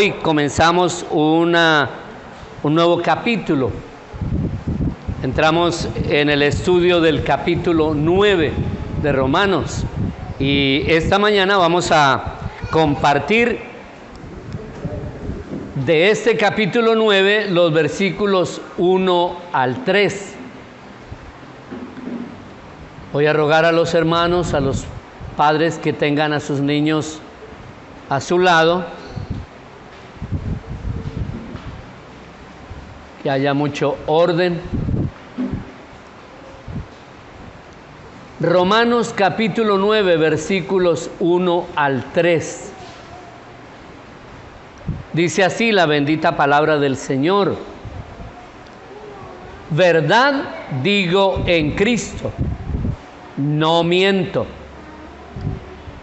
hoy comenzamos un nuevo capítulo. Entramos en el estudio del capítulo 9 de Romanos y esta mañana vamos a compartir de este capítulo 9 los versículos 1 al 3. Voy a rogar a los hermanos, a los padres que tengan a sus niños a su lado, que haya mucho orden. Romanos capítulo 9, versículos 1 al 3. Dice así la bendita palabra del Señor: verdad digo en Cristo, no miento.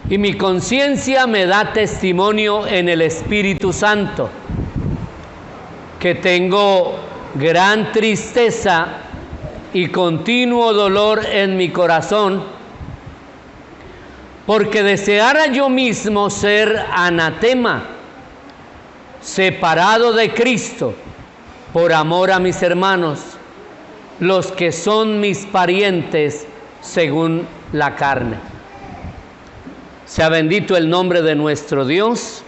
Y mi conciencia me da testimonio en el Espíritu Santo, que tengo gran tristeza y continuo dolor en mi corazón, porque deseara yo mismo ser anatema, separado de Cristo, por amor a mis hermanos, los que son mis parientes según la carne. Sea bendito el nombre de nuestro Dios.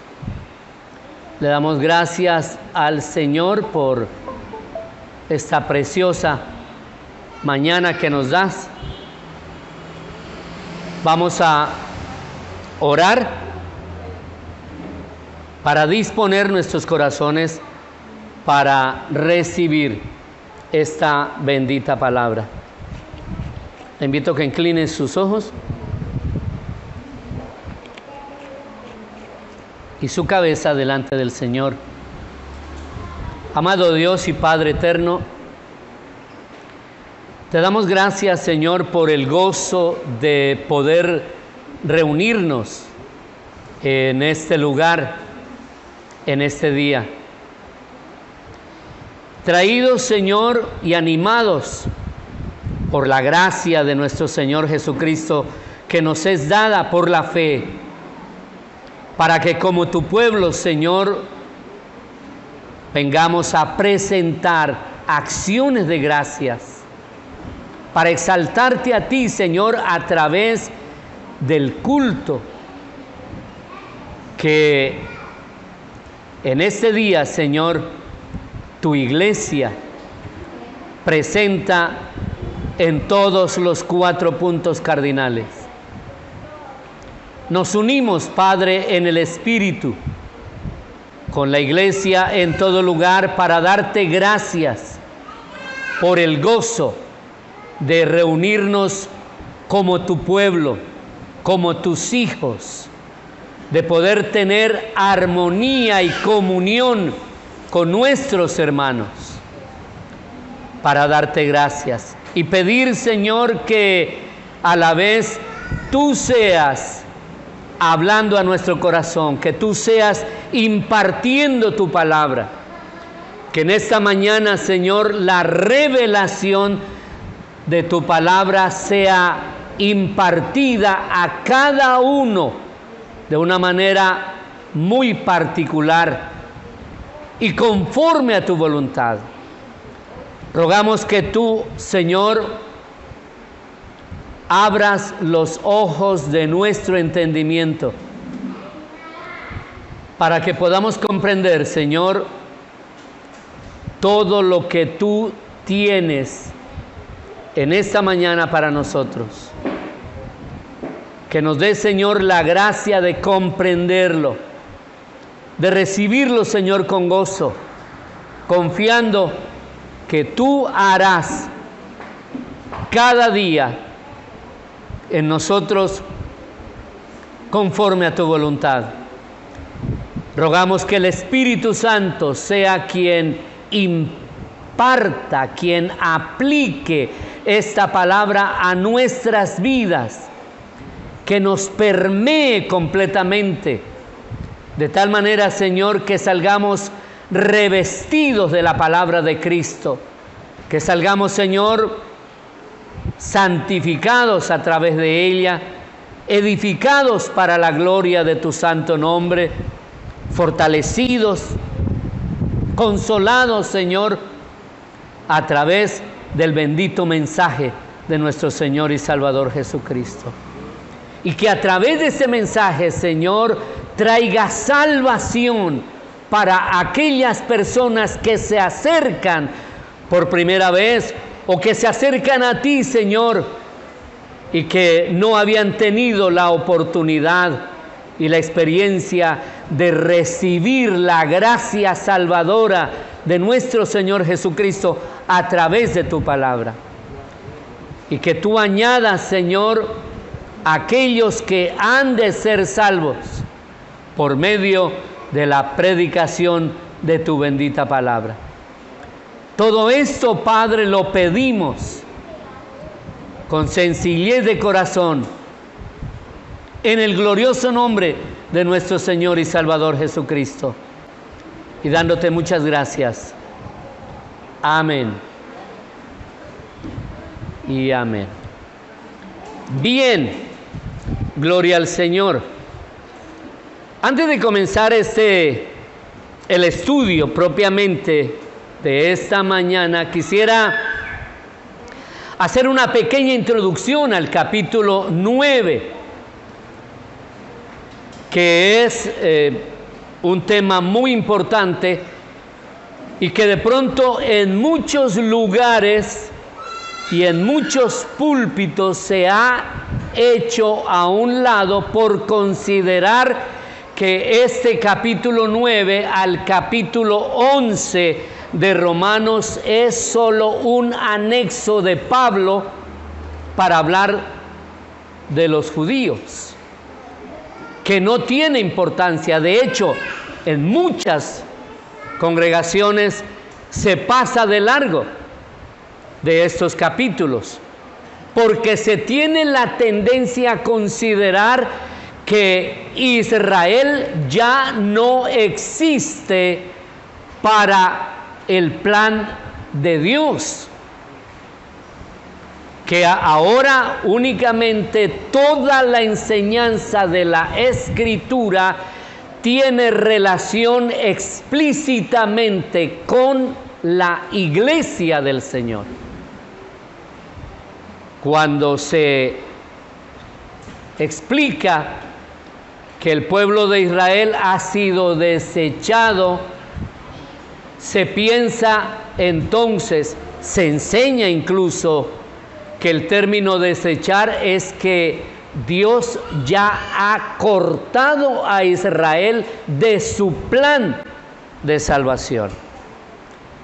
Le damos gracias al Señor por esta preciosa mañana que nos das. Vamos a orar para disponer nuestros corazones para recibir esta bendita palabra. Le invito a que incline sus ojos y su cabeza delante del Señor. Amado Dios y Padre eterno, te damos gracias, Señor, por el gozo de poder reunirnos en este lugar, en este día. Traídos, Señor, y animados por la gracia de nuestro Señor Jesucristo, que nos es dada por la fe, para que como tu pueblo, Señor, vengamos a presentar acciones de gracias, para exaltarte a ti, Señor, a través del culto que en este día, Señor, tu iglesia presenta en todos los 4 puntos cardinales. Nos unimos, Padre, en el Espíritu, con la iglesia en todo lugar, para darte gracias por el gozo de reunirnos como tu pueblo, como tus hijos, de poder tener armonía y comunión con nuestros hermanos, para darte gracias y pedir, Señor, que a la vez tú seas hablando a nuestro corazón, que tú seas impartiendo tu palabra, que en esta mañana, Señor, la revelación de tu palabra sea impartida a cada uno de una manera muy particular y conforme a tu voluntad. Rogamos que tú, Señor, abras los ojos de nuestro entendimiento para que podamos comprender, Señor, todo lo que tú tienes en esta mañana para nosotros. Que nos dé, Señor, la gracia de comprenderlo, de recibirlo, Señor, con gozo, confiando que tú harás cada día en nosotros conforme a tu voluntad. Rogamos que el Espíritu Santo sea quien imparta, quien aplique esta palabra a nuestras vidas, que nos permee completamente, de tal manera, Señor, que salgamos revestidos de la palabra de Cristo, que salgamos, Señor, santificados a través de ella, edificados para la gloria de tu santo nombre, fortalecidos, consolados, Señor, a través del bendito mensaje de nuestro Señor y Salvador Jesucristo. Y que a través de ese mensaje, Señor, traiga salvación para aquellas personas que se acercan por primera vez o que se acercan a ti, Señor, y que no habían tenido la oportunidad y la experiencia de recibir la gracia salvadora de nuestro Señor Jesucristo a través de tu palabra. Y que tú añadas, Señor, aquellos que han de ser salvos por medio de la predicación de tu bendita palabra. Todo esto, Padre, lo pedimos con sencillez de corazón, en el glorioso nombre de nuestro Señor y Salvador Jesucristo, y dándote muchas gracias. Amén y amén. Bien, gloria al Señor. Antes de comenzar el estudio propiamente de esta mañana, quisiera hacer una pequeña introducción al capítulo 9, que es un tema muy importante y que de pronto en muchos lugares y en muchos púlpitos se ha hecho a un lado por considerar que este capítulo 9 al capítulo 11 de Romanos es solo un anexo de Pablo para hablar de los judíos, que no tiene importancia. De hecho, en muchas congregaciones se pasa de largo de estos capítulos, porque se tiene la tendencia a considerar que Israel ya no existe para el plan de Dios, que ahora únicamente toda la enseñanza de la Escritura tiene relación explícitamente con la iglesia del Señor. Cuando se explica que el pueblo de Israel ha sido desechado, se piensa entonces, se enseña incluso, que el término desechar es que Dios ya ha cortado a Israel de su plan de salvación.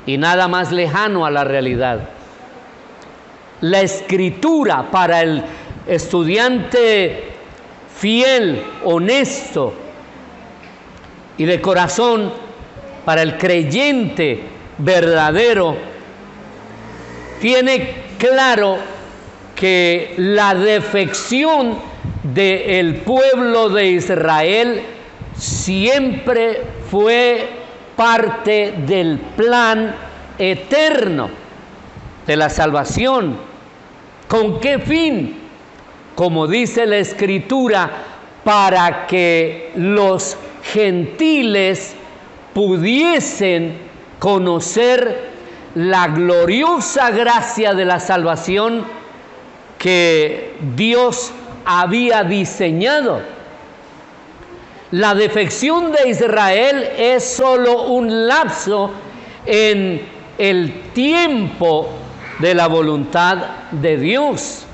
Y nada más lejano a la realidad. La Escritura para el estudiante fiel, honesto y de corazón, para el creyente verdadero, tiene claro que la defección del pueblo de Israel siempre fue parte del plan eterno de la salvación. ¿Con qué fin? Como dice la Escritura, para que los gentiles pudiesen conocer la gloriosa gracia de la salvación que Dios había diseñado. La defección de Israel es solo un lapso en el tiempo de la voluntad de Dios.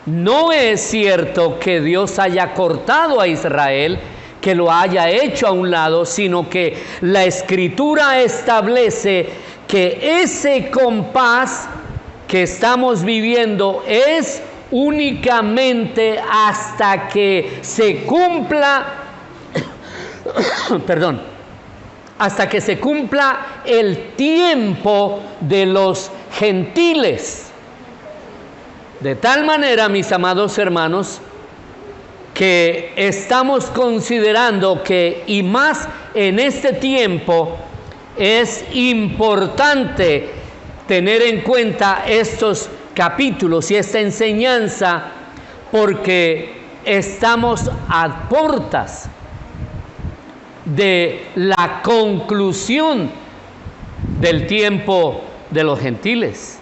No es cierto que Dios haya cortado a Israel, que lo haya hecho a un lado, sino que la Escritura establece que ese compás que estamos viviendo es únicamente hasta que se cumpla, hasta que se cumpla el tiempo de los gentiles. De tal manera, mis amados hermanos, que estamos considerando que, y más en este tiempo, es importante tener en cuenta estos capítulos y esta enseñanza, porque estamos a puertas de la conclusión del tiempo de los gentiles.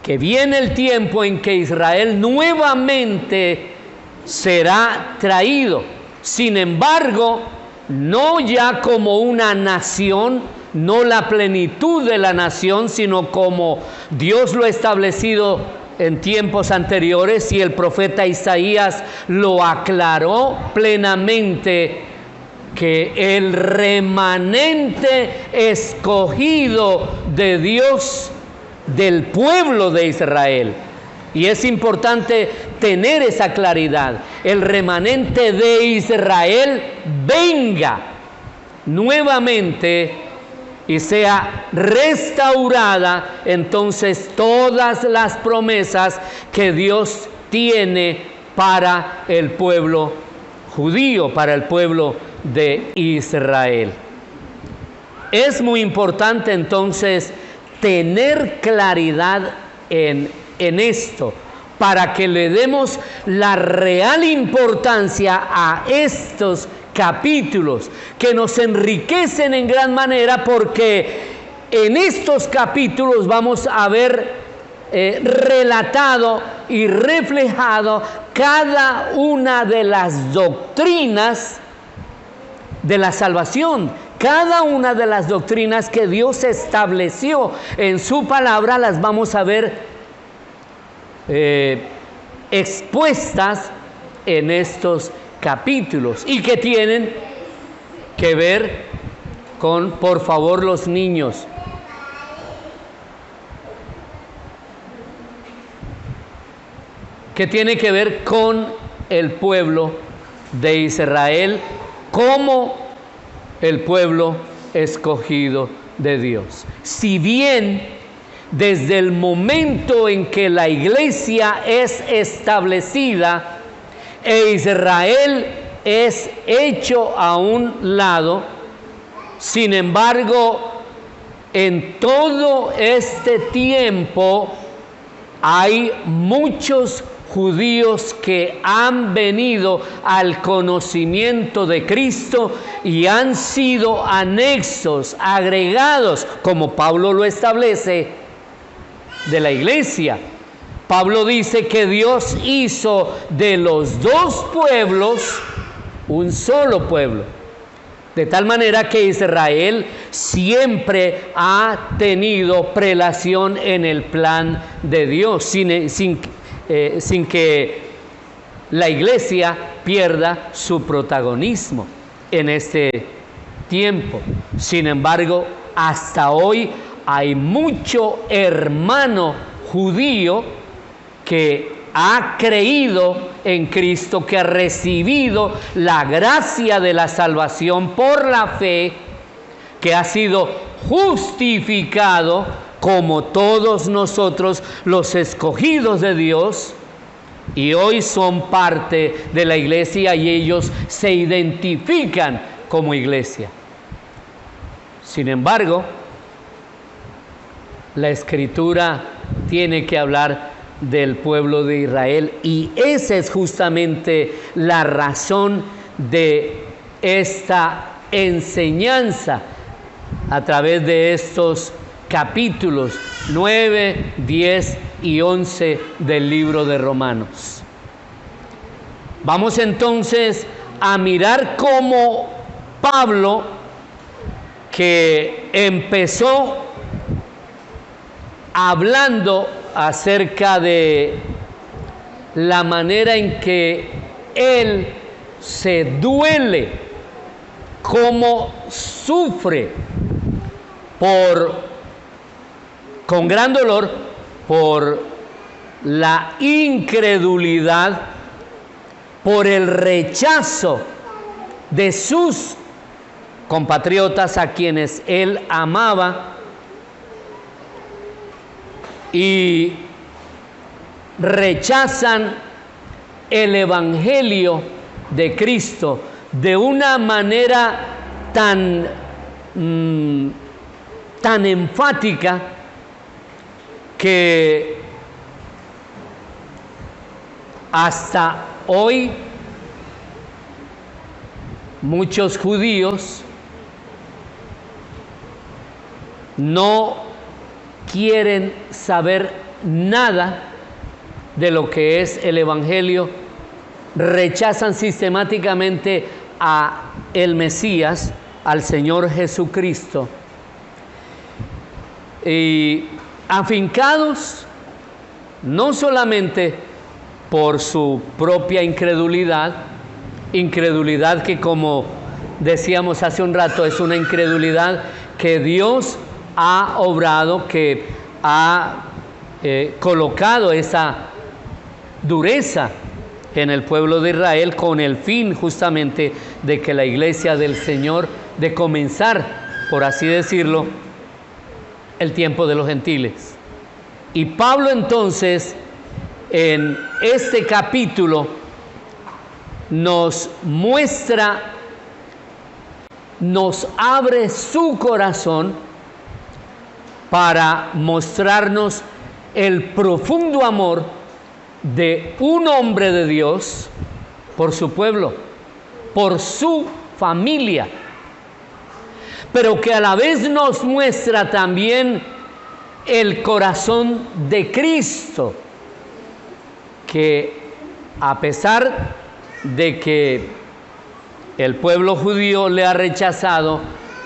Que viene el tiempo en que Israel nuevamente será traído. Sin embargo, no ya como una nación, no la plenitud de la nación, sino como Dios lo ha establecido en tiempos anteriores, y el profeta Isaías lo aclaró plenamente, que el remanente escogido de Dios del pueblo de Israel. Y es importante tener esa claridad. El remanente de Israel venga nuevamente y sea restaurada entonces todas las promesas que Dios tiene para el pueblo judío, para el pueblo de Israel. Es muy importante entonces tener claridad en esto, para que le demos la real importancia a estos capítulos, que nos enriquecen en gran manera, porque en estos capítulos vamos a ver relatado y reflejado cada una de las doctrinas de la salvación. Cada una de las doctrinas que Dios estableció en su palabra las vamos a ver expuestas en estos capítulos, y que tienen que ver con, por favor, los niños, que tiene que ver con el pueblo de Israel como el pueblo escogido de Dios. Si bien desde el momento en que la iglesia es establecida e Israel es hecho a un lado, sin embargo, en todo este tiempo hay muchos judíos que han venido al conocimiento de Cristo y han sido anexos, agregados, como Pablo lo establece, de la iglesia. Pablo dice que Dios hizo de los dos pueblos un solo pueblo, de tal manera que Israel siempre ha tenido prelación en el plan de Dios, sin que la iglesia pierda su protagonismo en este tiempo. Sin embargo, hasta hoy hay mucho hermano judío que ha creído en Cristo, que ha recibido la gracia de la salvación por la fe, que ha sido justificado como todos nosotros, los escogidos de Dios, y hoy son parte de la iglesia y ellos se identifican como iglesia. Sin embargo, la Escritura tiene que hablar del pueblo de Israel, y esa es justamente la razón de esta enseñanza a través de estos capítulos 9, 10 y 11 del libro de Romanos. Vamos entonces a mirar cómo Pablo, que empezó hablando acerca de la manera en que él se duele, cómo sufre con gran dolor por la incredulidad, por el rechazo de sus compatriotas a quienes él amaba, y rechazan el evangelio de Cristo de una manera tan enfática que hasta hoy muchos judíos no quieren saber nada de lo que es el Evangelio, rechazan sistemáticamente a el Mesías, al Señor Jesucristo, y afincados no solamente por su propia incredulidad que, como decíamos hace un rato, es una incredulidad que Dios ha obrado, que ha colocado esa dureza en el pueblo de Israel con el fin justamente de que la iglesia del Señor, de comenzar, por así decirlo, el tiempo de los gentiles. Y Pablo entonces en este capítulo nos muestra, nos abre su corazón para mostrarnos el profundo amor de un hombre de Dios por su pueblo, por su familia, pero que a la vez nos muestra también el corazón de Cristo, que a pesar de que el pueblo judío le ha rechazado,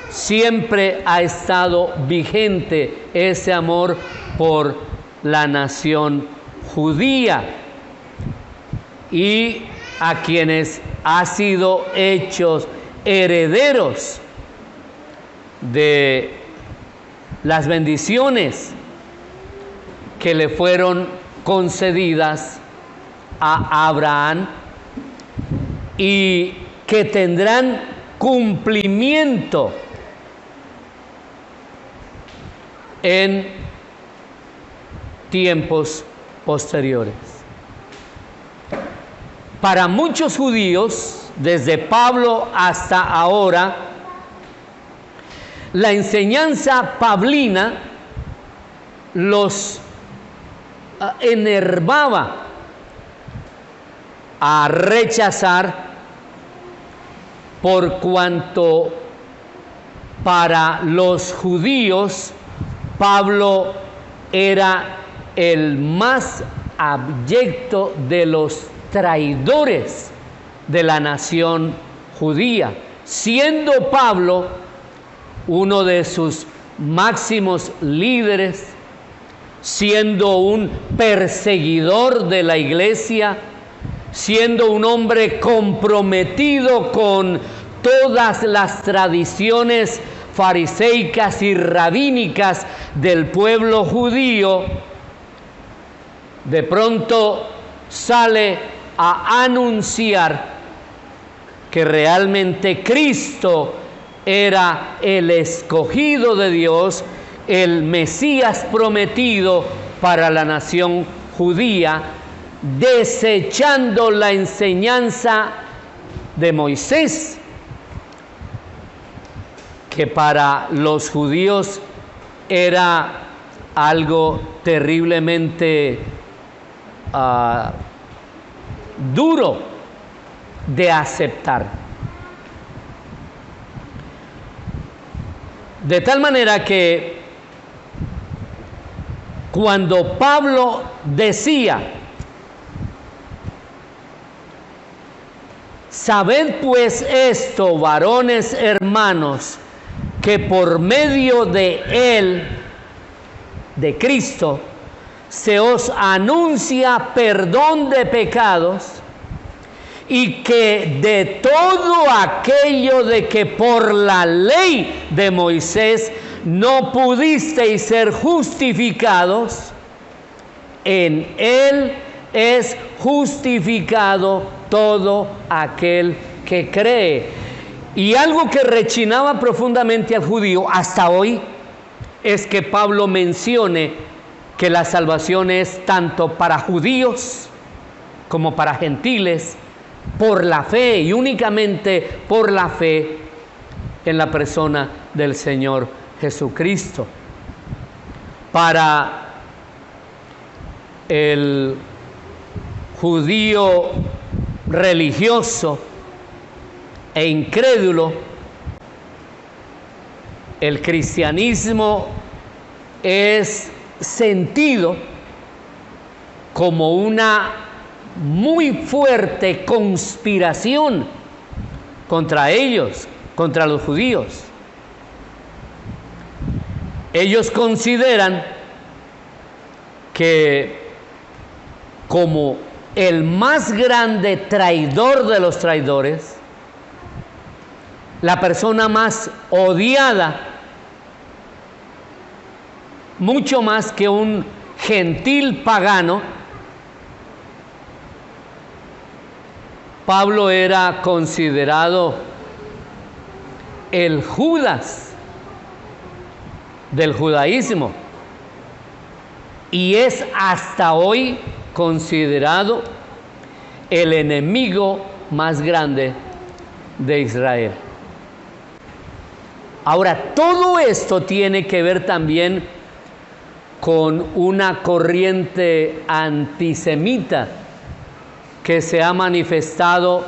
siempre ha estado vigente ese amor por la nación judía, y a quienes ha sido hechos herederos de las bendiciones que le fueron concedidas a Abraham y que tendrán cumplimiento en tiempos posteriores. Para muchos judíos, desde Pablo hasta ahora, la enseñanza pablina los enervaba a rechazar, por cuanto para los judíos Pablo era el más abyecto de los traidores de la nación judía, siendo Pablo uno de sus máximos líderes, siendo un perseguidor de la iglesia, siendo un hombre comprometido con todas las tradiciones fariseicas y rabínicas del pueblo judío. De pronto sale a anunciar que realmente Cristo era el escogido de Dios, el Mesías prometido para la nación judía, desechando la enseñanza de Moisés, que para los judíos era algo terriblemente duro de aceptar. De tal manera que cuando Pablo decía: sabed pues esto, varones hermanos, que por medio de Él, de Cristo, se os anuncia perdón de pecados, y que de todo aquello de que por la ley de Moisés no pudisteis ser justificados, en Él es justificado todo aquel que cree. Y algo que rechinaba profundamente al judío hasta hoy es que Pablo mencione que la salvación es tanto para judíos como para gentiles, por la fe y únicamente por la fe en la persona del Señor Jesucristo. Para el judío religioso, e incrédulo, el cristianismo es sentido como una muy fuerte conspiración contra ellos, contra los judíos. Ellos consideran que como el más grande traidor de los traidores, la persona más odiada, mucho más que un gentil pagano, Pablo era considerado el Judas del judaísmo y es hasta hoy considerado el enemigo más grande de Israel. Ahora, todo esto tiene que ver también con una corriente antisemita que se ha manifestado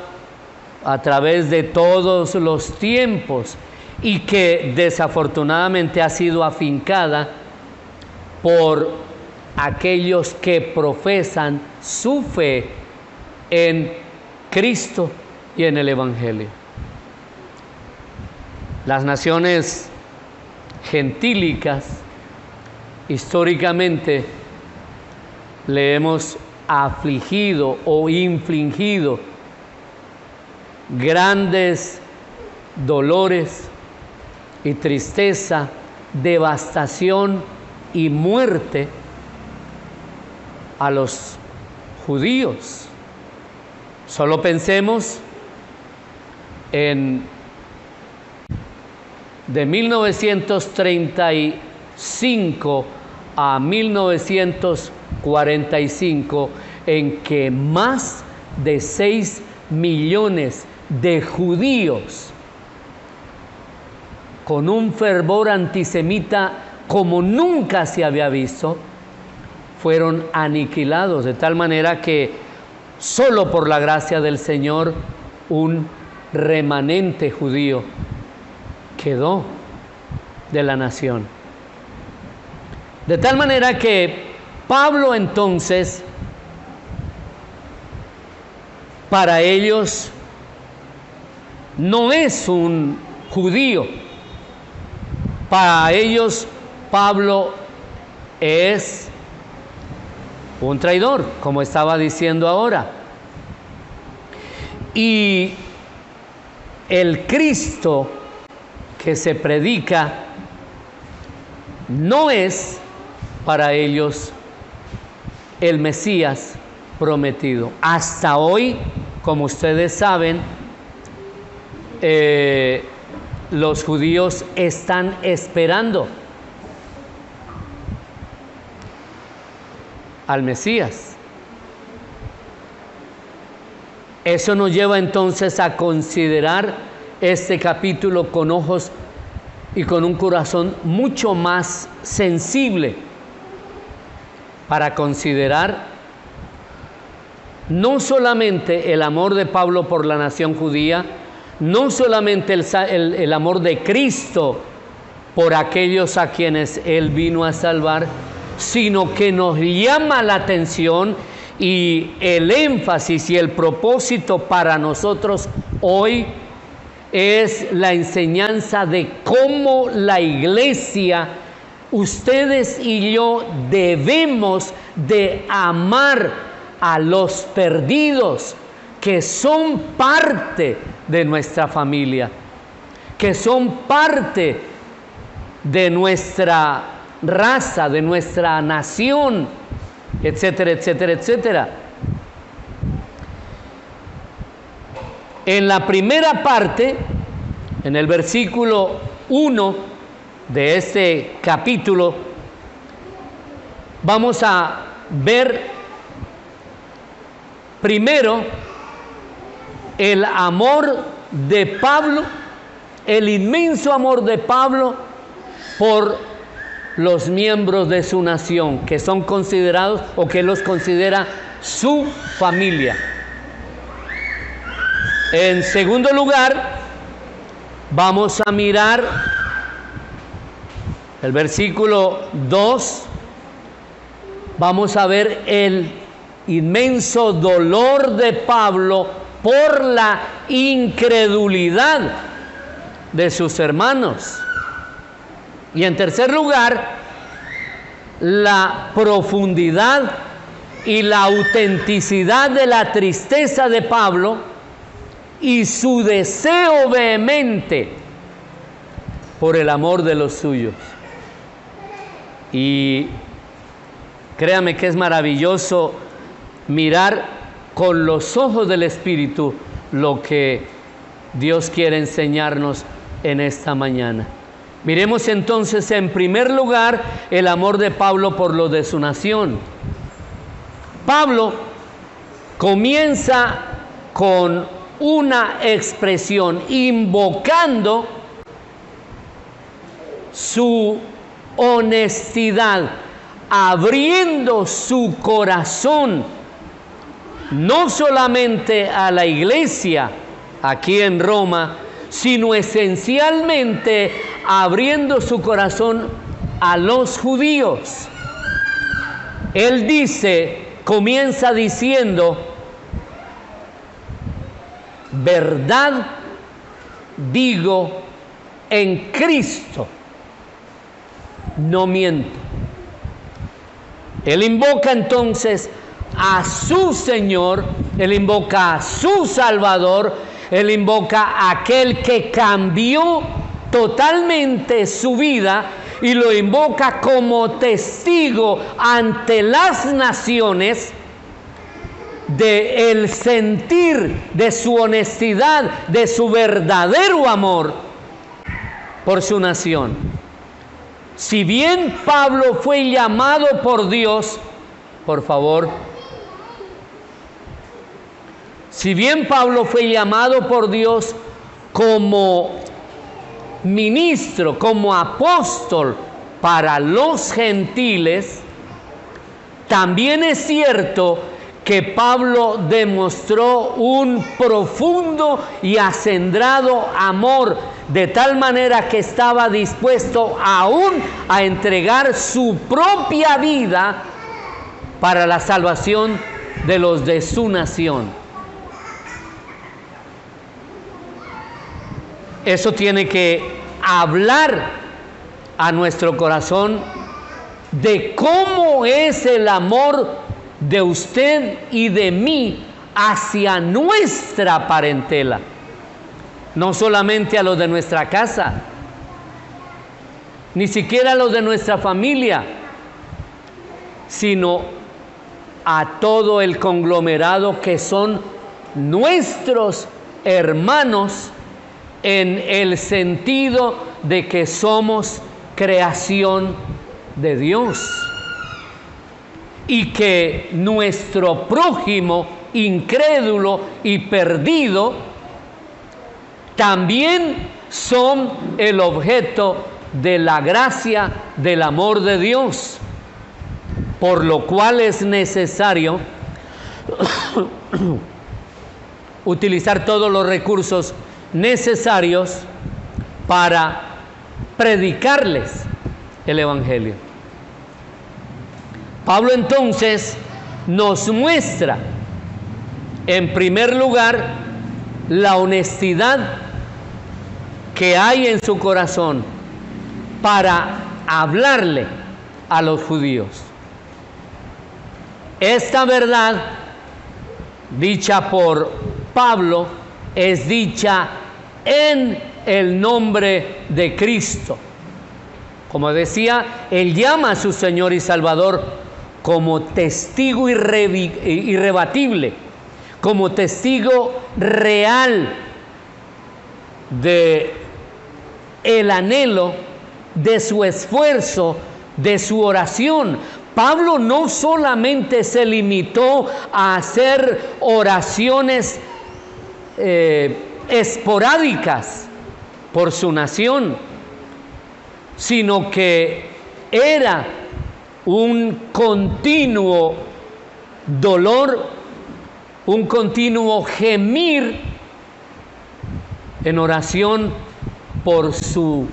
a través de todos los tiempos y que desafortunadamente ha sido afincada por aquellos que profesan su fe en Cristo y en el Evangelio. Las naciones gentílicas históricamente le hemos afligido o infligido grandes dolores y tristeza, devastación y muerte a los judíos. Solo pensemos en de 1935 a 1945, en que más de 6 millones de judíos con un fervor antisemita como nunca se había visto, fueron aniquilados, de tal manera que solo por la gracia del Señor un remanente judío quedó de la nación. De tal manera que Pablo entonces, para ellos, no es un judío. Para ellos, Pablo es un traidor, como estaba diciendo ahora. Y el Cristo que se predica no es para ellos el Mesías prometido. Hasta hoy, como ustedes saben, los judíos están esperando al Mesías. Eso nos lleva entonces a considerar este capítulo con ojos y con un corazón mucho más sensible, para considerar no solamente el amor de Pablo por la nación judía, no solamente el amor de Cristo por aquellos a quienes Él vino a salvar, sino que nos llama la atención y el énfasis y el propósito para nosotros hoy es la enseñanza de cómo la iglesia, ustedes y yo, debemos de amar a los perdidos que son parte de nuestra familia, que son parte de nuestra raza, de nuestra nación, etcétera, etcétera, etcétera. En la primera parte, en el versículo 1 de este capítulo, vamos a ver primero el amor de Pablo, el inmenso amor de Pablo por los miembros de su nación, que son considerados o que los considera su familia. En segundo lugar, vamos a mirar el versículo 2. Vamos a ver el inmenso dolor de Pablo por la incredulidad de sus hermanos. Y en tercer lugar, la profundidad y la autenticidad de la tristeza de Pablo y su deseo vehemente por el amor de los suyos. Y créame que es maravilloso mirar con los ojos del Espíritu lo que Dios quiere enseñarnos en esta mañana. Miremos entonces en primer lugar el amor de Pablo por los de su nación. Pablo comienza con una expresión invocando su honestidad, abriendo su corazón no solamente a la iglesia aquí en Roma, sino esencialmente abriendo su corazón a los judíos. Él comienza diciendo: verdad digo en Cristo, no miento. Él invoca entonces a su Señor, él invoca a su Salvador, él invoca a aquel que cambió totalmente su vida y lo invoca como testigo ante las naciones del sentir, de su honestidad, de su verdadero amor por su nación. Si bien Pablo fue llamado por Dios, por favor, si bien Pablo fue llamado por Dios como ministro, como apóstol para los gentiles, también es cierto que Pablo demostró un profundo y acendrado amor, de tal manera que estaba dispuesto aún a entregar su propia vida para la salvación de los de su nación. Eso tiene que hablar a nuestro corazón de cómo es el amor de usted y de mí hacia nuestra parentela, no solamente a los de nuestra casa, ni siquiera a los de nuestra familia, sino a todo el conglomerado que son nuestros hermanos, en el sentido de que somos creación de Dios y que nuestro prójimo incrédulo y perdido también son el objeto de la gracia del amor de Dios, por lo cual es necesario utilizar todos los recursos necesarios para predicarles el Evangelio. Pablo entonces nos muestra, en primer lugar, la honestidad que hay en su corazón para hablarle a los judíos. Esta verdad, dicha por Pablo, es dicha en el nombre de Cristo. Como decía, él llama a su Señor y Salvador como testigo irrebatible, como testigo real de el anhelo, de su esfuerzo, de su oración. Pablo no solamente se limitó a hacer oraciones esporádicas por su nación, sino que era un continuo dolor, un continuo gemir en oración por su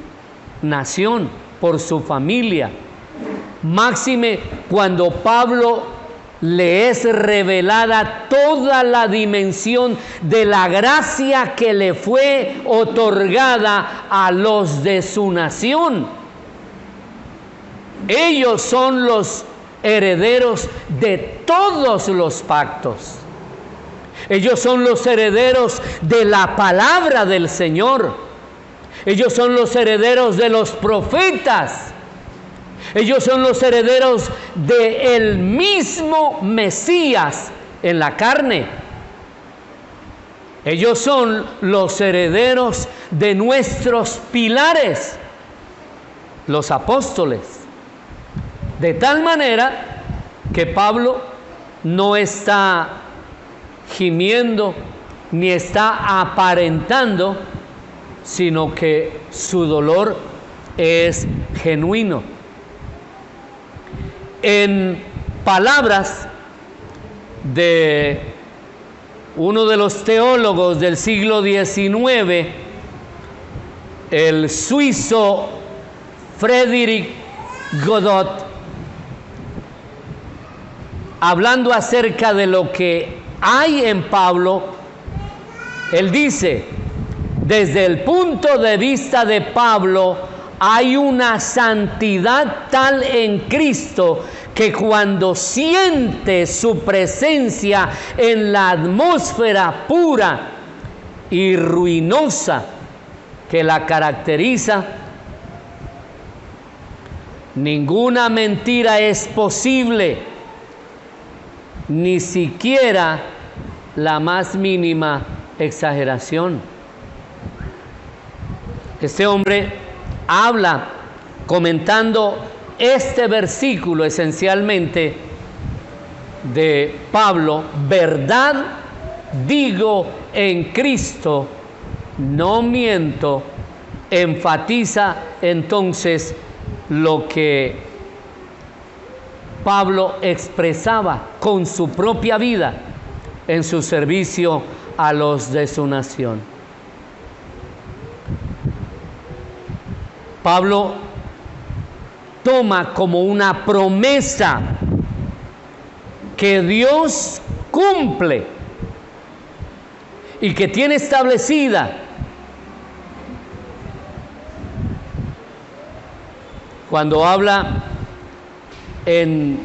nación, por su familia. Máxime cuando Pablo le es revelada toda la dimensión de la gracia que le fue otorgada a los de su nación. Ellos son los herederos de todos los pactos. Ellos son los herederos de la palabra del Señor. Ellos son los herederos de los profetas. Ellos son los herederos del mismo Mesías en la carne. Ellos son los herederos de nuestros pilares, los apóstoles. De tal manera que Pablo no está gimiendo ni está aparentando, sino que su dolor es genuino. En palabras de uno de los teólogos del siglo XIX, el suizo Frédéric Godot, hablando acerca de lo que hay en Pablo, él dice: desde el punto de vista de Pablo, hay una santidad tal en Cristo que cuando siente su presencia en la atmósfera pura y ruinosa que la caracteriza, ninguna mentira es posible, ni siquiera la más mínima exageración. Este hombre habla comentando este versículo esencialmente de Pablo: verdad digo en Cristo, no miento. Enfatiza entonces lo que Pablo expresaba con su propia vida en su servicio a los de su nación. Pablo toma como una promesa que Dios cumple y que tiene establecida. Cuando habla en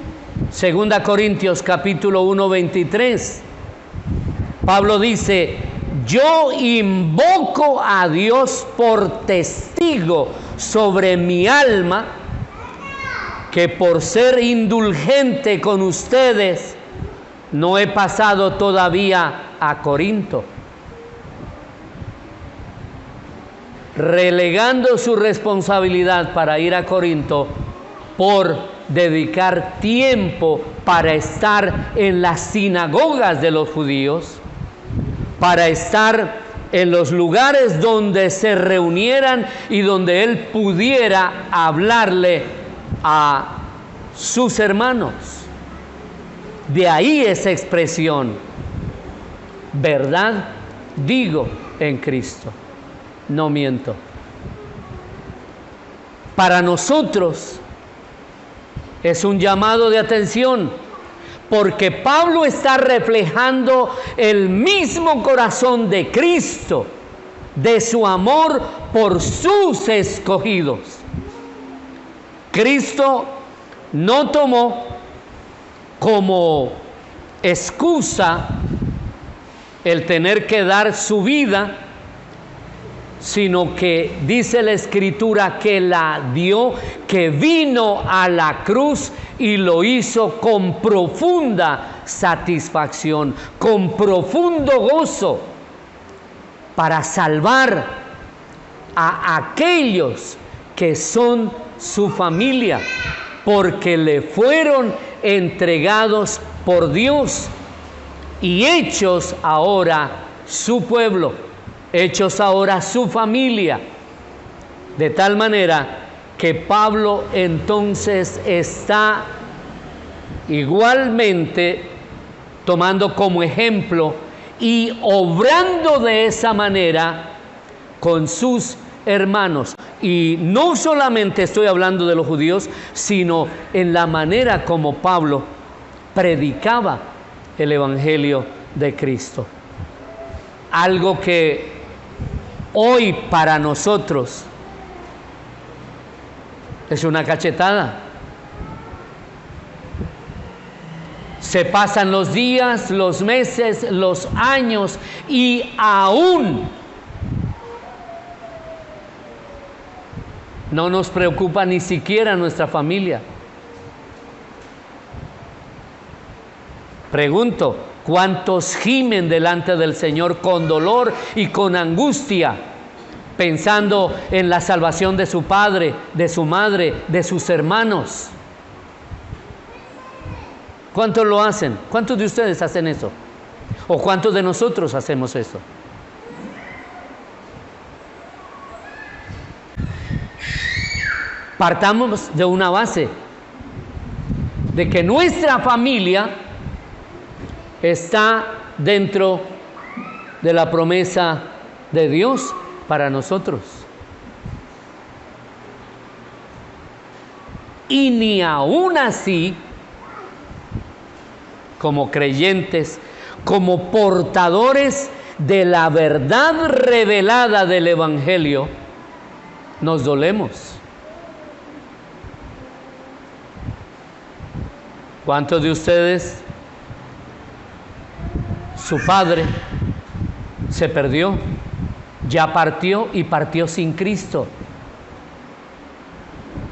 2 Corintios capítulo 1, 23, Pablo dice: yo invoco a Dios por testigo sobre mi alma, que por ser indulgente con ustedes, no he pasado todavía a Corinto. Relegando su responsabilidad para ir a Corinto por dedicar tiempo para estar en las sinagogas de los judíos, para estar en los lugares donde se reunieran y donde él pudiera hablarle a sus hermanos. De ahí esa expresión: verdad digo en Cristo, no miento. Para nosotros es un llamado de atención, porque Pablo está reflejando el mismo corazón de Cristo, de su amor por sus escogidos. Cristo no tomó como excusa el tener que dar su vida, sino que dice la Escritura que la dio, que vino a la cruz y lo hizo con profunda satisfacción, con profundo gozo, para salvar a aquellos que son su familia, porque le fueron entregados por Dios y hechos ahora su pueblo, hechos ahora su familia. De tal manera que Pablo entonces está igualmente tomando como ejemplo y obrando de esa manera con sus hermanos. Y no solamente estoy hablando de los judíos, sino en la manera como Pablo predicaba el Evangelio de Cristo. Algo que hoy para nosotros es una cachetada. Se pasan los días, los meses, los años y aún no nos preocupa ni siquiera nuestra familia. Pregunto, ¿cuántos gimen delante del Señor con dolor y con angustia, pensando en la salvación de su padre, de su madre, de sus hermanos? ¿Cuántos lo hacen? ¿Cuántos de ustedes hacen eso? ¿O cuántos de nosotros hacemos eso? Partamos de una base, de que nuestra familia está dentro de la promesa de Dios para nosotros. Y ni aún así, como creyentes, como portadores de la verdad revelada del Evangelio, nos dolemos. ¿Cuántos de ustedes, su padre se perdió, ya partió y partió sin Cristo?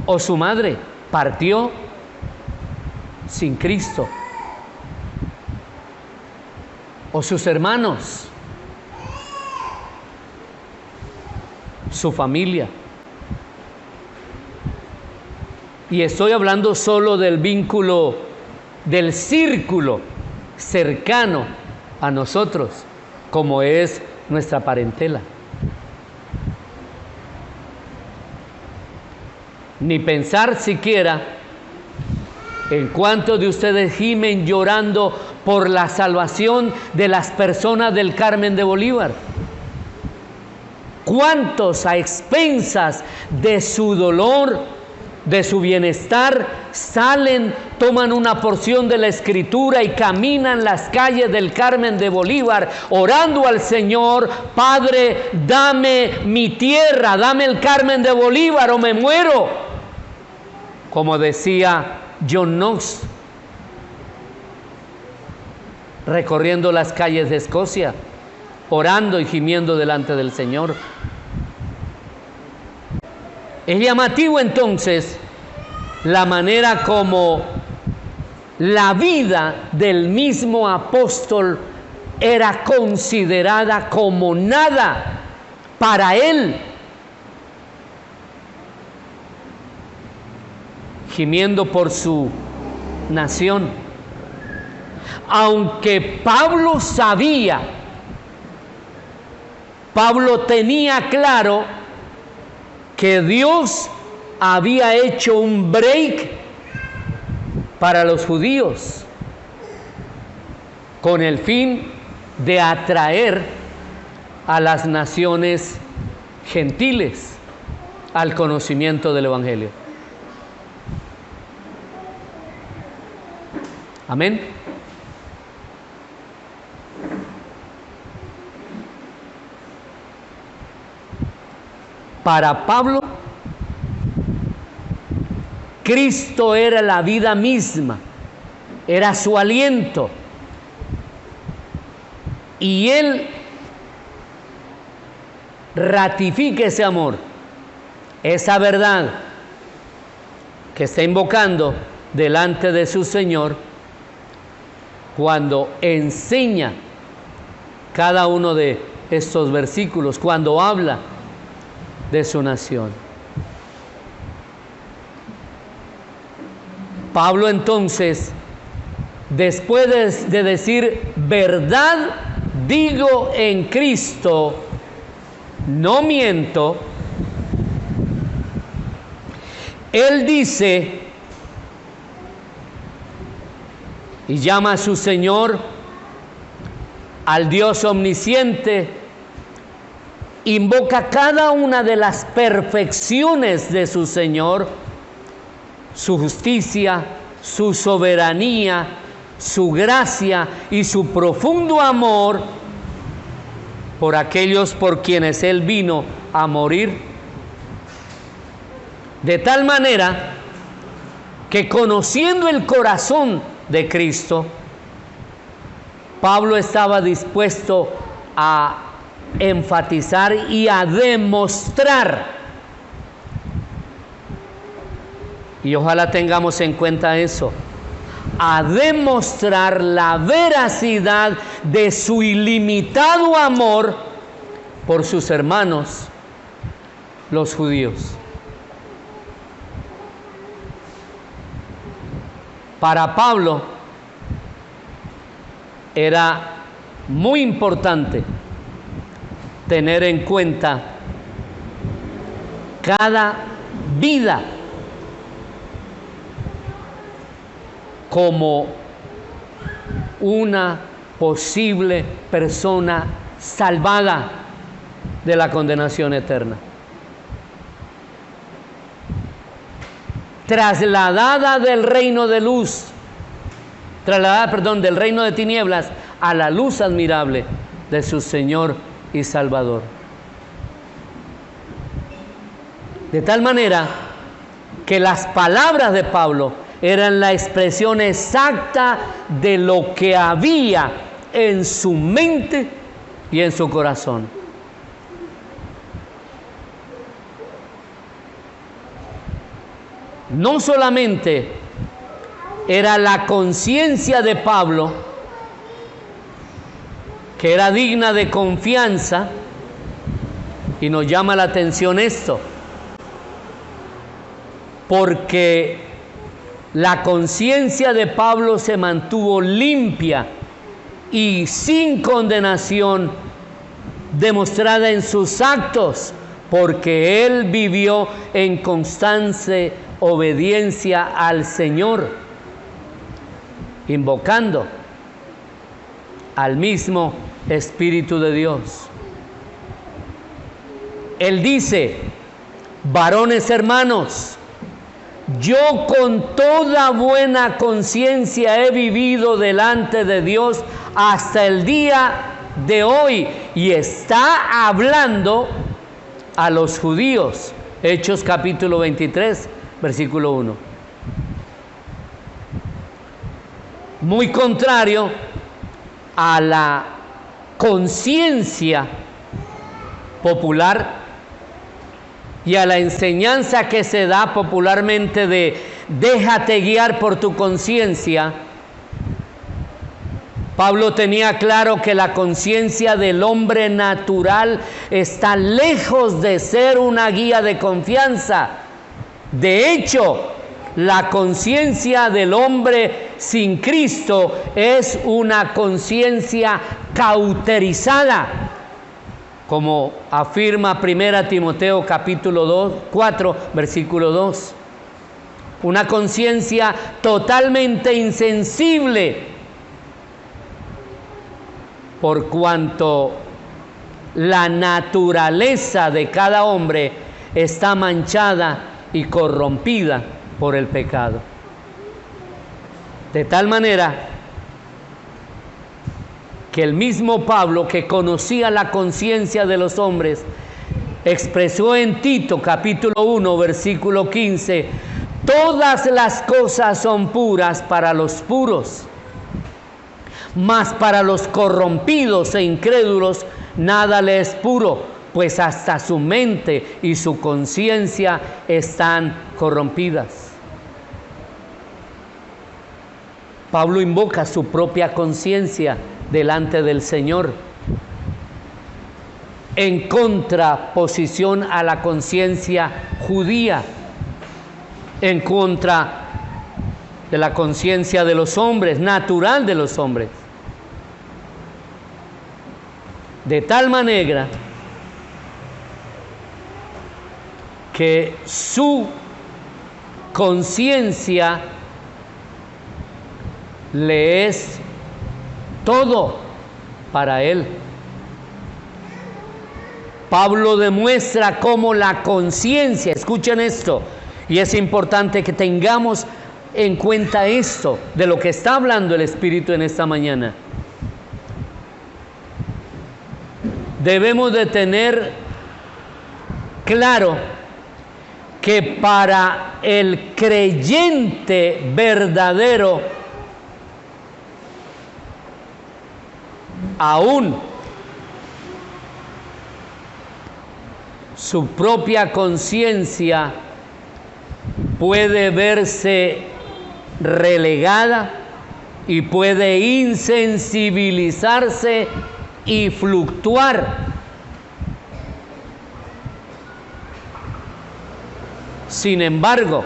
¿O su madre partió sin Cristo? ¿O sus hermanos? ¿Su familia? Y estoy hablando solo del vínculo, del círculo cercano a nosotros, como es nuestra parentela. Ni pensar siquiera en cuántos de ustedes gimen llorando por la salvación de las personas del Carmen de Bolívar. ¿Cuántos a expensas de su dolor, de su bienestar, salen, toman una porción de la Escritura y caminan las calles del Carmen de Bolívar orando al Señor: Padre, dame mi tierra, dame el Carmen de Bolívar o me muero? Como decía John Knox, recorriendo las calles de Escocia, orando y gimiendo delante del Señor. Es llamativo entonces la manera como la vida del mismo apóstol era considerada como nada para él, gimiendo por su nación. Aunque Pablo sabía, Pablo tenía claro que Dios había hecho un break para los judíos con el fin de atraer a las naciones gentiles al conocimiento del Evangelio. Amén. Para Pablo, Cristo era la vida misma, era su aliento. Y él ratifica ese amor, esa verdad que está invocando delante de su Señor cuando enseña cada uno de estos versículos, cuando habla de su nación. Pablo entonces, después de decir verdad digo en Cristo, no miento, él dice y llama a su Señor, al Dios omnisciente, invoca cada una de las perfecciones de su Señor, su justicia, su soberanía, su gracia y su profundo amor por aquellos por quienes Él vino a morir. De tal manera que, conociendo el corazón de Cristo, Pablo estaba dispuesto a enfatizar y a demostrar, y ojalá tengamos en cuenta eso, a demostrar la veracidad de su ilimitado amor por sus hermanos, los judíos. Para Pablo era muy importante tener en cuenta cada vida como una posible persona salvada de la condenación eterna, trasladada del reino de luz, del reino de tinieblas a la luz admirable de su Señor y Salvador. De tal manera que las palabras de Pablo eran la expresión exacta de lo que había en su mente y en su corazón. No solamente era la conciencia de Pablo, que era digna de confianza, y nos llama la atención esto, porque la conciencia de Pablo se mantuvo limpia y sin condenación, demostrada en sus actos, porque él vivió en constante obediencia al Señor, invocando al mismo Espíritu de Dios. Él dice: varones hermanos, yo con toda buena conciencia he vivido delante de Dios hasta el día de hoy. Y está hablando a los judíos. Hechos capítulo 23, versículo 1. Muy contrario a la conciencia popular y a la enseñanza que se da popularmente de déjate guiar por tu conciencia. Pablo tenía claro que la conciencia del hombre natural está lejos de ser una guía de confianza. De hecho, la conciencia del hombre sin Cristo es una conciencia cauterizada, como afirma 1 Timoteo capítulo 4, versículo 2. Una conciencia totalmente insensible, por cuanto la naturaleza de cada hombre está manchada y corrompida por el pecado. De tal manera que el mismo Pablo, que conocía la conciencia de los hombres, expresó en Tito capítulo 1 versículo 15: todas las cosas son puras para los puros, mas para los corrompidos e incrédulos nada le es puro, pues hasta su mente y su conciencia están corrompidas. Pablo invoca su propia conciencia delante del Señor, en contraposición a la conciencia judía, en contra de la conciencia de los hombres, natural de los hombres. De tal manera que su conciencia le es todo para él. Pablo demuestra cómo la conciencia, escuchen esto, y es importante que tengamos en cuenta esto, de lo que está hablando el Espíritu en esta mañana. Debemos de tener claro que para el creyente verdadero, aún su propia conciencia puede verse relegada y puede insensibilizarse y fluctuar. Sin embargo,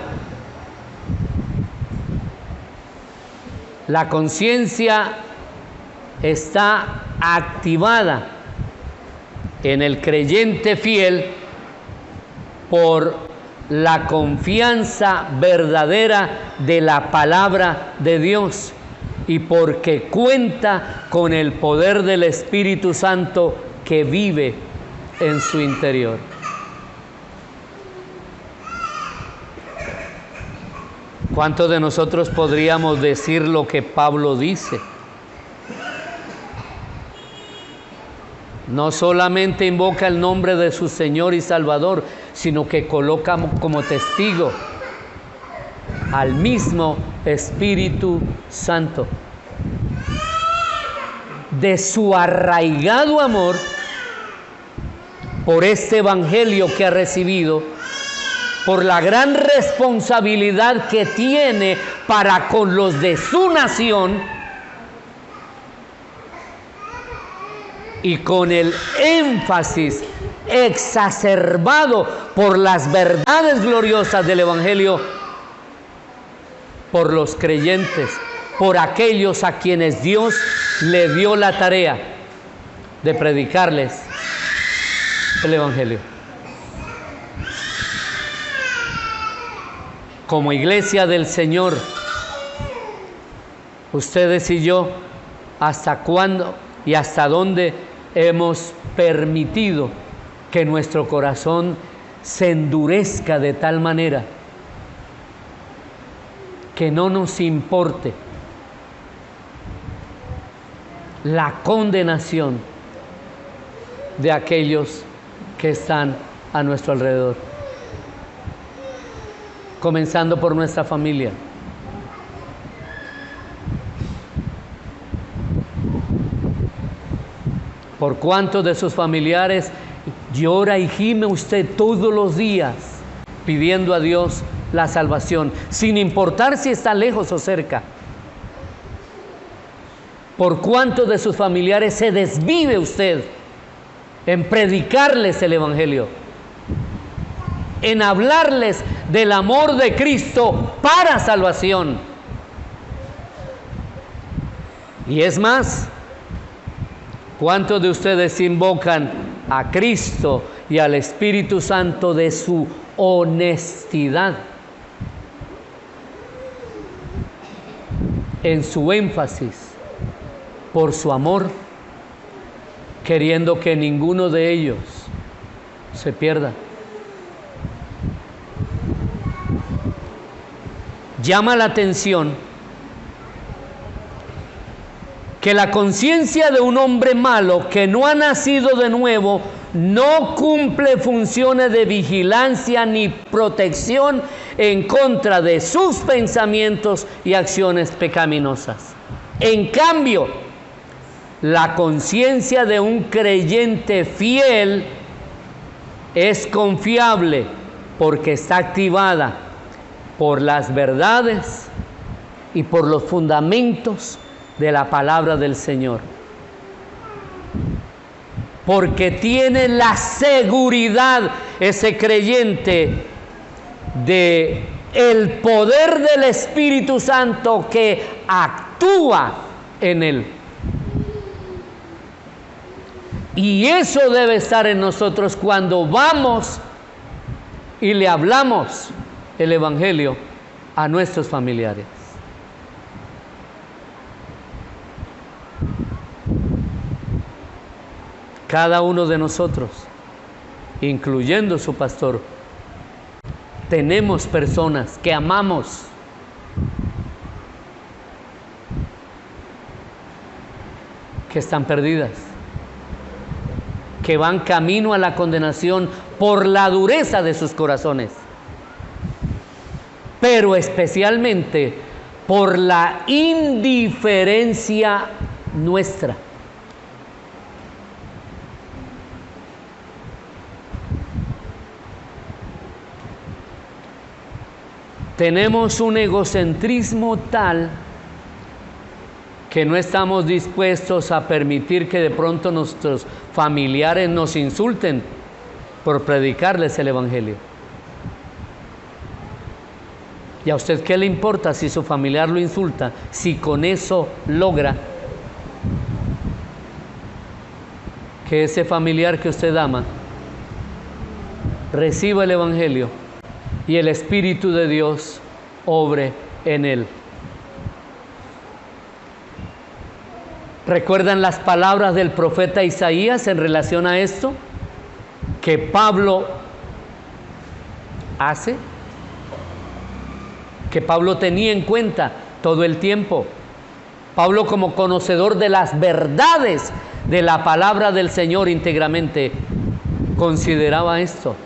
la conciencia está activada en el creyente fiel por la confianza verdadera de la palabra de Dios y porque cuenta con el poder del Espíritu Santo que vive en su interior. ¿Cuántos de nosotros podríamos decir lo que Pablo dice? No solamente invoca el nombre de su Señor y Salvador, sino que coloca como testigo al mismo Espíritu Santo de su arraigado amor por este evangelio que ha recibido, por la gran responsabilidad que tiene para con los de su nación y con el énfasis exacerbado por las verdades gloriosas del evangelio, por los creyentes, por aquellos a quienes Dios le dio la tarea de predicarles el evangelio. Como iglesia del Señor, ustedes y yo, ¿hasta cuándo y hasta dónde hemos permitido que nuestro corazón se endurezca de tal manera que no nos importe la condenación de aquellos que están a nuestro alrededor? Comenzando por nuestra familia. ¿Por cuántos de sus familiares llora y gime usted todos los días pidiendo a Dios la salvación, sin importar si está lejos o cerca? ¿Por cuántos de sus familiares se desvive usted en predicarles el evangelio, en hablarles del amor de Cristo para salvación? Y es más, ¿cuántos de ustedes invocan a Cristo y al Espíritu Santo de su honestidad, en su énfasis por su amor, queriendo que ninguno de ellos se pierda? Llama la atención que la conciencia de un hombre malo que no ha nacido de nuevo no cumple funciones de vigilancia ni protección en contra de sus pensamientos y acciones pecaminosas. En cambio, la conciencia de un creyente fiel es confiable porque está activada por las verdades y por los fundamentos de la palabra del Señor, porque tiene la seguridad ese creyente de el poder del Espíritu Santo que actúa en él. Y eso debe estar en nosotros cuando vamos y le hablamos el evangelio a nuestros familiares. Cada uno de nosotros incluyendo su pastor, tenemos personas que amamos, que están perdidas, que van camino a la condenación por la dureza de sus corazones, pero especialmente por la indiferencia nuestra. Tenemos un egocentrismo tal que no estamos dispuestos a permitir que de pronto nuestros familiares nos insulten por predicarles el Evangelio. ¿Y a usted qué le importa si su familiar lo insulta, si con eso logra que ese familiar que usted ama reciba el Evangelio y el Espíritu de Dios obre en él? ¿Recuerdan las palabras del profeta Isaías en relación a esto? Que Pablo hace, que Pablo tenía en cuenta todo el tiempo. Pablo, como conocedor de las verdades de la palabra del Señor íntegramente, consideraba esto.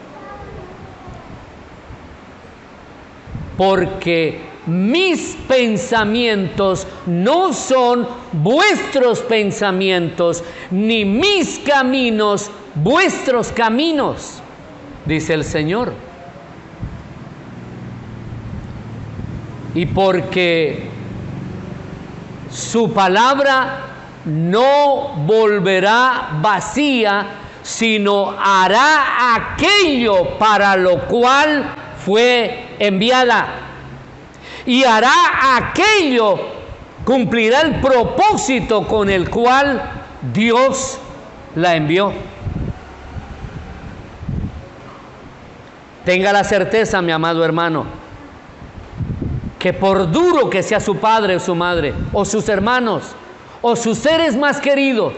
Porque mis pensamientos no son vuestros pensamientos, ni mis caminos vuestros caminos, dice el Señor. Y porque su palabra no volverá vacía, sino hará aquello para lo cual fue enviada. Y hará aquello, cumplirá el propósito con el cual Dios la envió. Tenga la certeza, mi amado hermano, que por duro que sea su padre o su madre, o sus hermanos, o sus seres más queridos,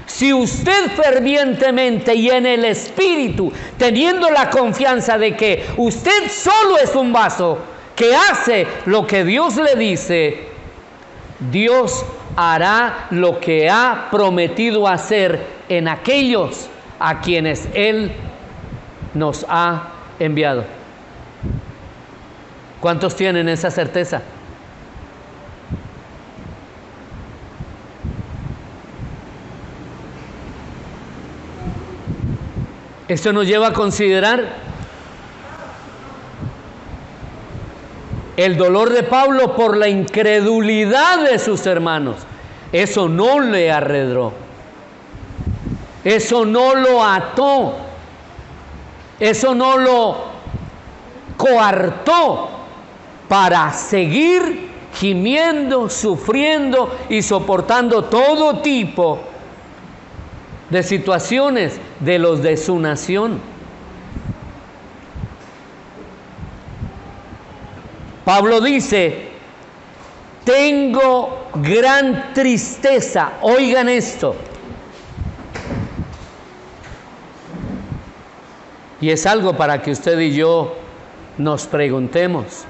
si usted fervientemente y en el Espíritu, teniendo la confianza de que usted solo es un vaso que hace lo que Dios le dice, Dios hará lo que ha prometido hacer en aquellos a quienes Él nos ha enviado. ¿Cuántos tienen esa certeza? Esto nos lleva a considerar el dolor de Pablo por la incredulidad de sus hermanos. Eso no le arredró, eso no lo ató, eso no lo coartó para seguir gimiendo, sufriendo y soportando todo tipo de situaciones de los de su nación. Pablo dice: tengo gran tristeza. Oigan esto. Y es algo para que usted y yo nos preguntemos.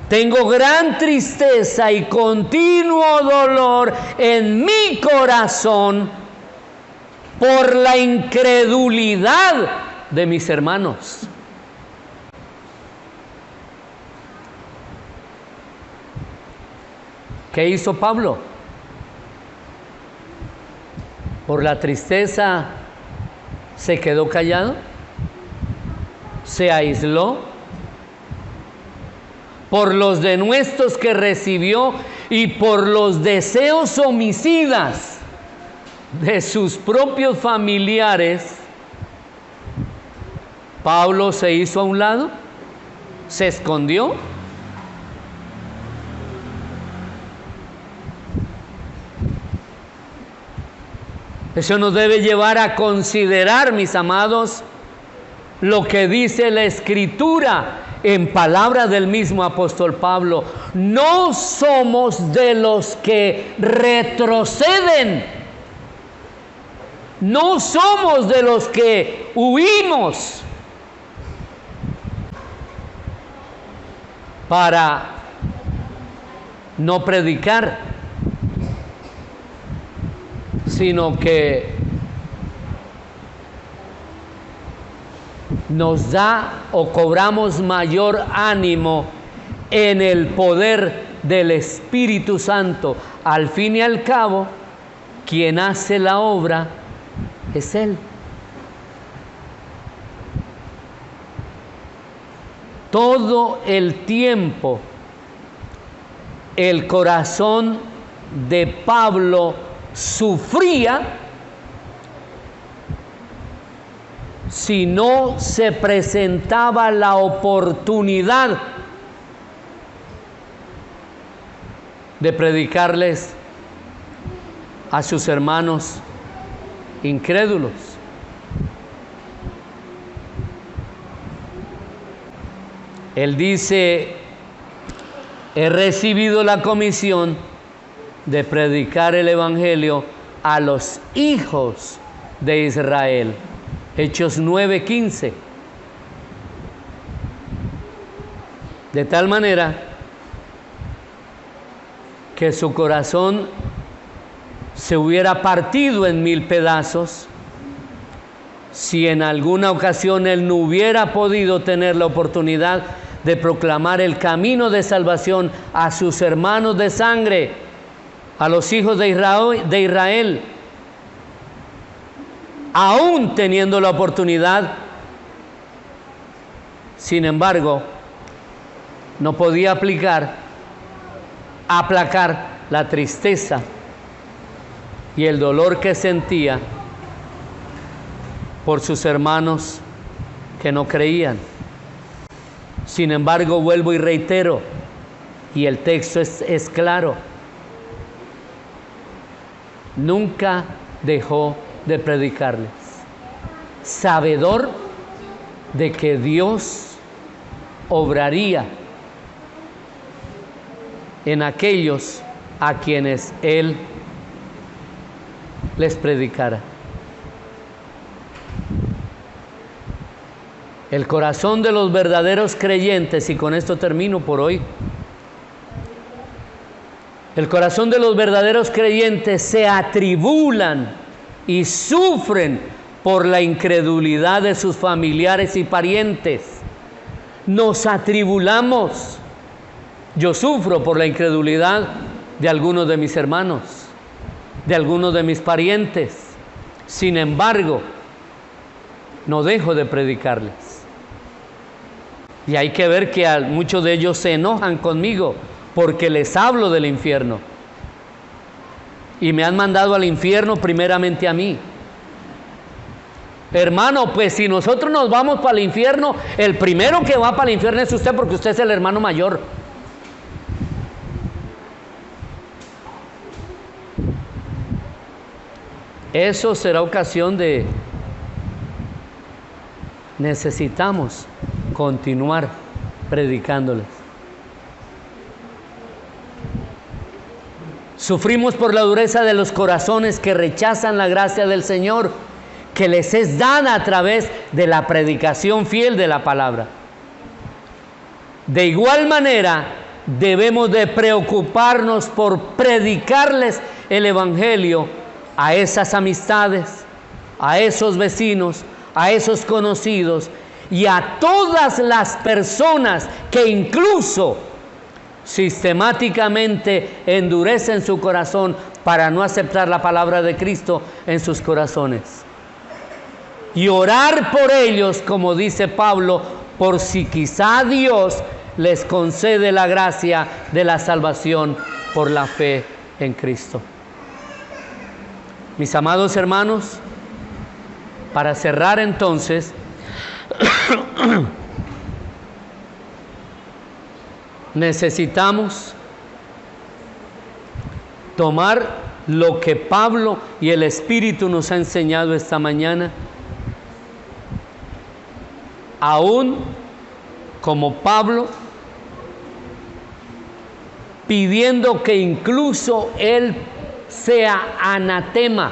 Tengo gran tristeza y continuo dolor en mi corazón por la incredulidad de mis hermanos. ¿Qué hizo Pablo? Por la tristeza se quedó callado, se aisló. Por los denuestos que recibió y por los deseos homicidas de sus propios familiares, Pablo se hizo a un lado, se escondió. Eso nos debe llevar a considerar, mis amados, lo que dice la Escritura en palabras del mismo apóstol Pablo. No somos de los que retroceden, No somos de los que huimos para no predicar, sino que nos da o cobramos mayor ánimo en el poder del Espíritu Santo. Al fin y al cabo, quien hace la obra es Él. Todo el tiempo el corazón de Pablo sufría si no se presentaba la oportunidad de predicarles a sus hermanos incrédulos. Él dice: he recibido la comisión de predicar el Evangelio a los hijos de Israel. Hechos 9:15. De tal manera que su corazón se hubiera partido en 1000 pedazos si en alguna ocasión él no hubiera podido tener la oportunidad de proclamar el camino de salvación a sus hermanos de sangre, a los hijos de Israel, aún teniendo la oportunidad. Sin embargo, no podía aplacar la tristeza y el dolor que sentía por sus hermanos que no creían. Sin embargo, vuelvo y reitero, y el texto es claro: nunca dejó de predicarles, sabedor de que Dios obraría en aquellos a quienes Él les predicara. El corazón de los verdaderos creyentes, y con esto termino por hoy, el corazón de los verdaderos creyentes se atribulan y sufren por la incredulidad de sus familiares y parientes. Nos atribulamos. Yo sufro por la incredulidad de algunos de mis hermanos, de algunos de mis parientes. Sin embargo, no dejo de predicarles. Y hay que ver que muchos de ellos se enojan conmigo porque les hablo del infierno. Y me han mandado al infierno primeramente a mí. Hermano, pues si nosotros nos vamos para el infierno, el primero que va para el infierno es usted, porque usted es el hermano mayor. Eso será ocasión de... necesitamos continuar predicándoles. Sufrimos por la dureza de los corazones que rechazan la gracia del Señor, que les es dada a través de la predicación fiel de la palabra. De igual manera, debemos de preocuparnos por predicarles el Evangelio a esas amistades, a esos vecinos, a esos conocidos y a todas las personas que incluso sistemáticamente endurecen su corazón para no aceptar la palabra de Cristo en sus corazones. Y orar por ellos, como dice Pablo, por si quizá Dios les concede la gracia de la salvación por la fe en Cristo. Mis amados hermanos, para cerrar entonces, necesitamos tomar lo que Pablo y el Espíritu nos ha enseñado esta mañana, aún como Pablo, pidiendo que incluso él sea anatema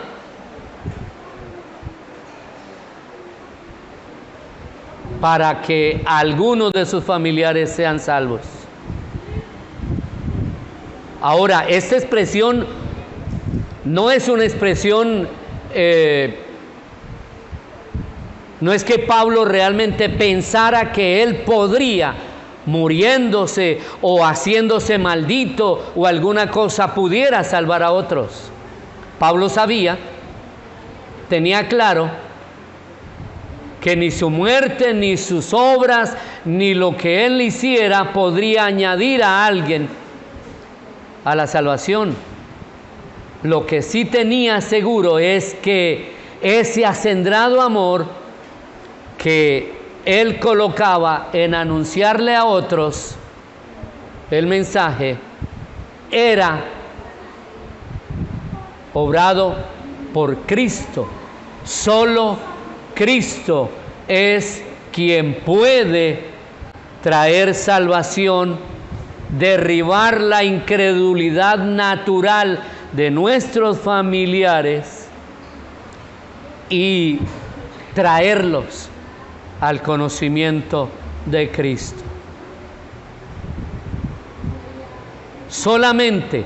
para que algunos de sus familiares sean salvos. Ahora, esta expresión no es una expresión, no es que Pablo realmente pensara que él podría, muriéndose o haciéndose maldito o alguna cosa, pudiera salvar a otros. Pablo sabía, tenía claro, que ni su muerte, ni sus obras, ni lo que él hiciera podría añadir a alguien a la salvación. Lo que sí tenía seguro es que ese acendrado amor que él colocaba en anunciarle a otros el mensaje era obrado por Cristo. Solo Cristo es quien puede traer salvación, derribar la incredulidad natural de nuestros familiares y traerlos al conocimiento de Cristo. Solamente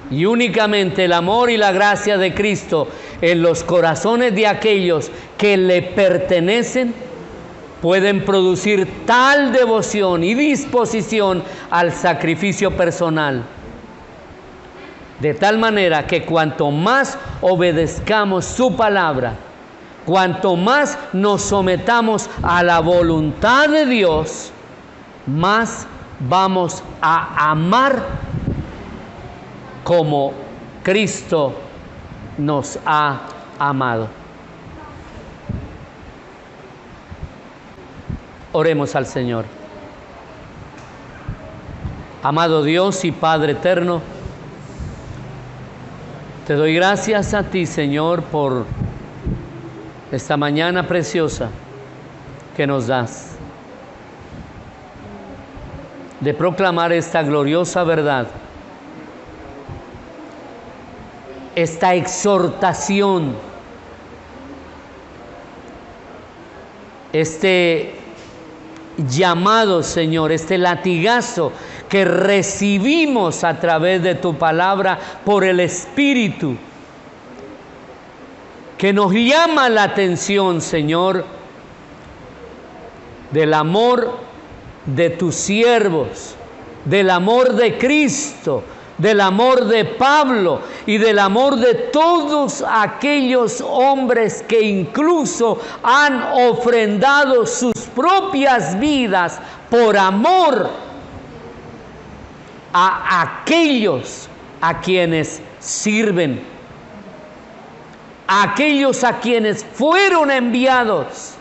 y únicamente el amor y la gracia de Cristo en los corazones de aquellos que le pertenecen pueden producir tal devoción y disposición al sacrificio personal, de tal manera que cuanto más obedezcamos su palabra, cuanto más nos sometamos a la voluntad de Dios, más vamos a amar como Cristo nos ha amado. Oremos al Señor. Amado Dios y Padre eterno, te doy gracias a ti, Señor, por esta mañana preciosa que nos das de proclamar esta gloriosa verdad, esta exhortación, este llamado, Señor, este latigazo que recibimos a través de tu palabra por el Espíritu, que nos llama la atención, Señor, del amor de tus siervos, del amor de Cristo, del amor de Pablo y del amor de todos aquellos hombres que incluso han ofrendado sus propias vidas por amor a aquellos a quienes sirven, a aquellos a quienes fueron enviados,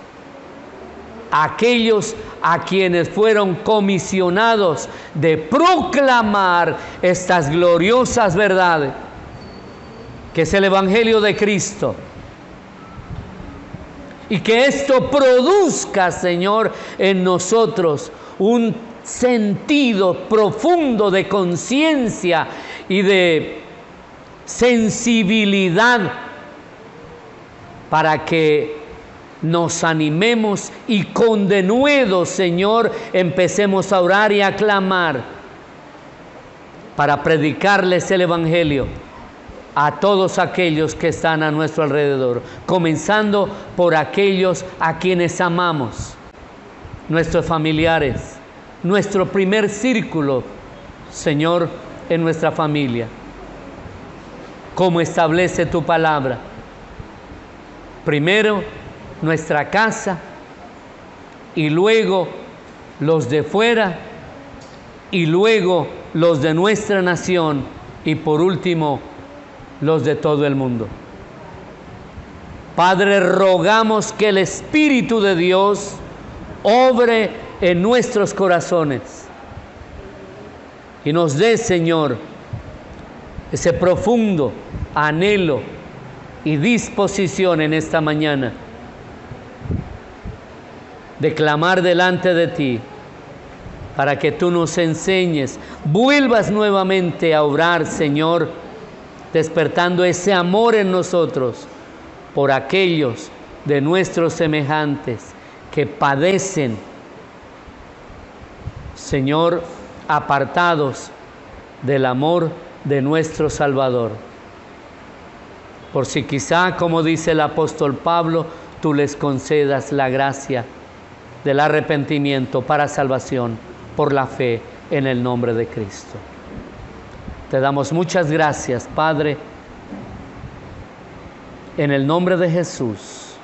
a aquellos a quienes fueron comisionados de proclamar estas gloriosas verdades, que es el Evangelio de Cristo. Y que esto produzca, Señor, en nosotros un sentido profundo de conciencia y de sensibilidad para que nos animemos y con denuedo, Señor, empecemos a orar y a clamar para predicarles el Evangelio a todos aquellos que están a nuestro alrededor, comenzando por aquellos a quienes amamos, nuestros familiares, nuestro primer círculo, Señor, en nuestra familia, como establece tu palabra. Primero nuestra casa, y luego los de fuera, y luego los de nuestra nación, y por último los de todo el mundo. Padre, rogamos que el Espíritu de Dios obre en nuestros corazones y nos dé, Señor, ese profundo anhelo y disposición en esta mañana de clamar delante de ti, para que tú nos enseñes, vuelvas nuevamente a obrar, Señor, despertando ese amor en nosotros por aquellos de nuestros semejantes que padecen, Señor, apartados del amor de nuestro Salvador. Por si quizá, como dice el apóstol Pablo, tú les concedas la gracia del arrepentimiento para salvación por la fe en el nombre de Cristo. Te damos muchas gracias, Padre, en el nombre de Jesús.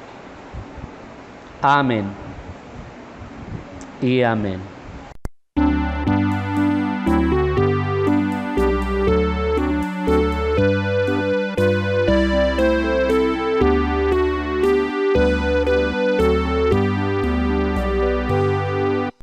Amén y amén.